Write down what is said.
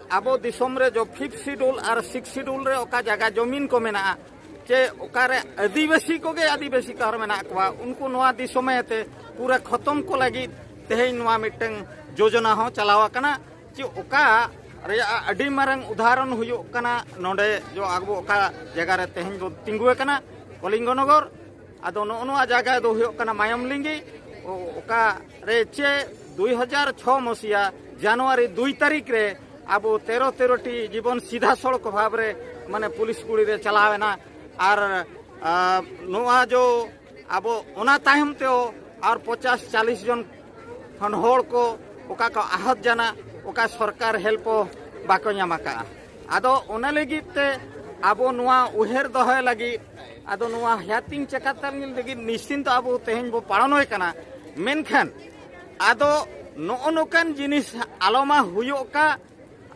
आबो दिसोम रे जो 5th शेड्यूल और 6th शेड्यूल रे ओका जगह जमीन को मेना चे ओकारे आदिवासी को घर मेना को उनको नवा दिसोमे ते पूरा खत्म को लगी तेहे नवा मिटंग योजना हो चलावा कना चे ओका रे अडी मारंग उदाहरण हुयो कना नोडे जो आगो ओका जगह रे तेहन बो तिंगुए कना कलिंगनगर आदो नोआ जगह दो हुयो कना मायमलिंगी ओका रे चे 2006 मसिया जनवरी 2 तारीख रे आबो 13 टी जीवन सीधा सड़क भाव रे माने पुलिस गुड़ी रे चलावेना और नोआ जो आबो ओना तायम ते और 50-40 जन खन होड़ को ओका को आहत जाना ओका सरकार हेल्प बाको नामाका आदो ओना लगी ते आबो नोआ उहेर दोहे लगी आदो नोआ हयातिंग चकातर लगी निश्चिंत आबो तेहन बो पालनोय कना मेनखान आदो नोकान जिनिस आलोमा हुयो का